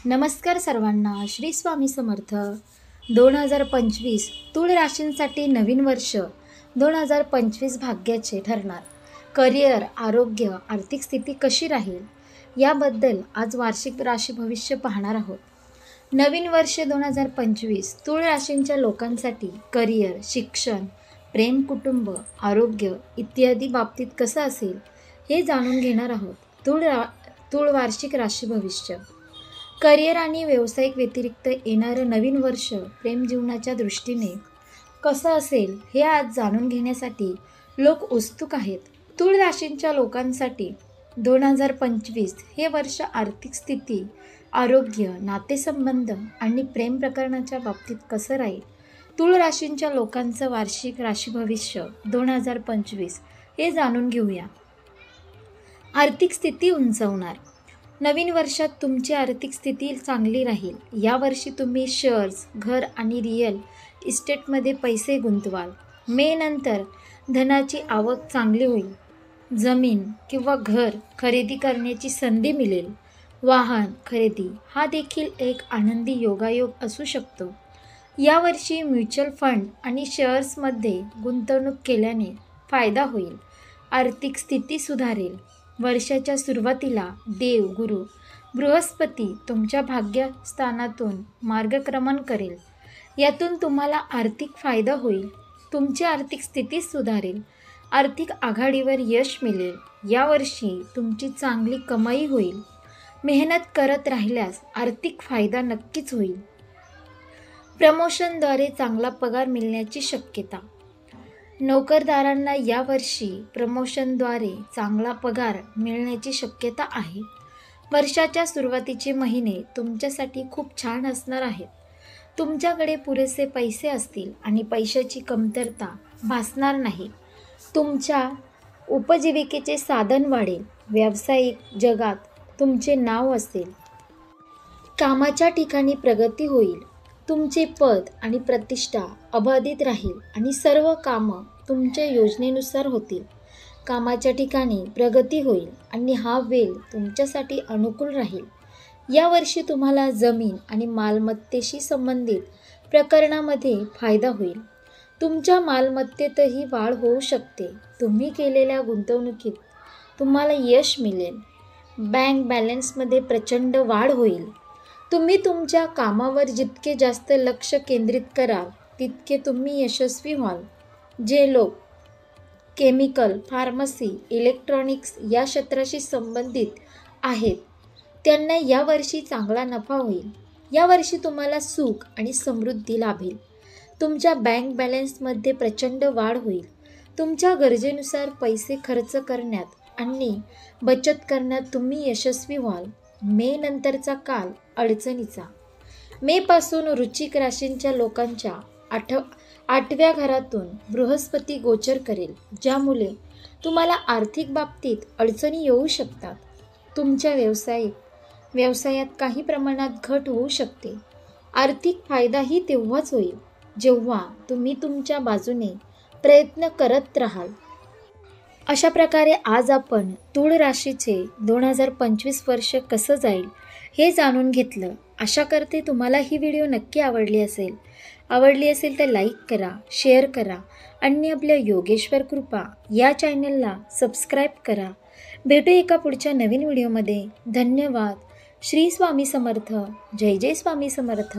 नमस्कार सर्वांना, श्री स्वामी समर्थ. 2025 तूळ राशींसाठी नवीन वर्ष 2025 भाग्याचे ठरणार. करिअर, आरोग्य, आर्थिक स्थिती कशी राहील याबद्दल आज वार्षिक राशी भविष्य पाहणार आहोत. नवीन वर्ष 2025 तूळ राशींच्या लोकांसाठी करिअर, शिक्षण, प्रेम, कुटुंब, आरोग्य इत्यादी बाबतीत कसं असेल हे जाणून घेणार आहोत. तूळ वार्षिक राशी भविष्य. करिअर आणि व्यावसायिक व्यतिरिक्त येणारं नवीन वर्ष प्रेम जीवनाच्या दृष्टीने कसं असेल हे आज जाणून घेण्यासाठी लोक उत्सुक आहेत. तूळ राशींच्या लोकांसाठी 2025 हे वर्ष आर्थिक स्थिती, आरोग्य, नातेसंबंध आणि प्रेम प्रकरणाच्या बाबतीत कसं राहील. तूळ राशींच्या लोकांचं वार्षिक राशी भविष्य 2025 हे जाणून घेऊया. आर्थिक स्थिती उंचावणार. नवीन वर्षात तुमची आर्थिक स्थिती चांगली राहील. यावर्षी तुम्ही शेअर्स, घर आणि रिअल इस्टेटमध्ये पैसे गुंतवाल. मे नंतर धनाची आवक चांगली होईल. जमीन किंवा घर खरेदी करण्याची संधी मिळेल. वाहन खरेदी हा देखील एक आनंदी योगायोग असू शकतो. यावर्षी म्युच्युअल फंड आणि शेअर्समध्ये गुंतवणूक केल्याने फायदा होईल. आर्थिक स्थिती सुधारेल. वर्षाच्या सुरुवातीला देव गुरु बृहस्पती तुमच्या भाग्यस्थानातून मार्गक्रमण करेल. यातून तुम्हाला आर्थिक फायदा होईल. तुमची आर्थिक स्थिती सुधारेल. आर्थिक आघाडीवर यश मिळेल. यावर्षी तुमची चांगली कमाई होईल. मेहनत करत राहिल्यास आर्थिक फायदा नक्कीच होईल. प्रमोशनद्वारे चांगला पगार मिळण्याची शक्यता. नोकरदारांना यावर्षी प्रमोशनद्वारे चांगला पगार मिळण्याची शक्यता आहे. वर्षाच्या सुरुवातीचे महिने तुमच्यासाठी खूप छान असणार आहेत. तुमच्याकडे पुरेसे पैसे असतील आणि पैशाची कमतरता भासणार नाही. तुमच्या उपजीविकेचे साधन वाढेल. व्यावसायिक जगात तुमचे नाव असेल. कामाच्या ठिकाणी प्रगती होईल. तुमचे पद आणि प्रतिष्ठा अबाधित राहील आणि सर्व कामं तुमच्या योजनेनुसार होतील. कामाच्या ठिकाणी प्रगती होईल आणि हा वेळ तुमच्यासाठी अनुकूल राहील. यावर्षी तुम्हाला जमीन आणि मालमत्तेशी संबंधित प्रकरणामध्ये फायदा होईल. तुमच्या मालमत्तेतही वाढ होऊ शकते. तुम्ही केलेल्या गुंतवणुकीत तुम्हाला यश मिळेल. बँक बॅलन्समध्ये प्रचंड वाढ होईल. तुम्ही तुमच्या कामावर जितके जास्त लक्ष केंद्रित कराल तितके तुम्ही यशस्वी व्हाल. जे लोक केमिकल, फार्मसी, इलेक्ट्रॉनिक्स या क्षेत्राशी संबंधित आहेत त्यांना यावर्षी चांगला नफा होईल. यावर्षी तुम्हाला सुख आणि समृद्धी लाभेल. तुमच्या बँक बॅलन्समध्ये प्रचंड वाढ होईल. तुमच्या गरजेनुसार पैसे खर्च करण्यात आणि बचत करण्यात तुम्ही यशस्वी व्हाल. मे नंतरचा काल अडचणीचा. मे पासून वृश्चिक राशींच्या लोकांच्या 8व्या घरातून बृहस्पती गोचर करेल, ज्यामुळे तुम्हाला आर्थिक बाबतीत अडचणी येऊ शकतात. तुमच्या व्यवसायात काही प्रमाणात घट होऊ शकते. आर्थिक फायदाही तेव्हाच होईल जेव्हा तुम्ही तुमच्या बाजूने प्रयत्न करत राहाल. अशा प्रकारे आज आपण तूळ राशीचे 2025 वर्ष कसं जाईल हे जाणून घेतलं. आशा करते तुम्हाला ही व्हिडिओ नक्की आवडली असेल तर लाईक करा, शेअर करा आणि आपल्या योगेश्वर कृपा या चॅनलला सबस्क्राईब करा. भेटू एका पुढच्या नवीन व्हिडिओमध्ये. धन्यवाद. श्री स्वामी समर्थ. जय जय स्वामी समर्थ.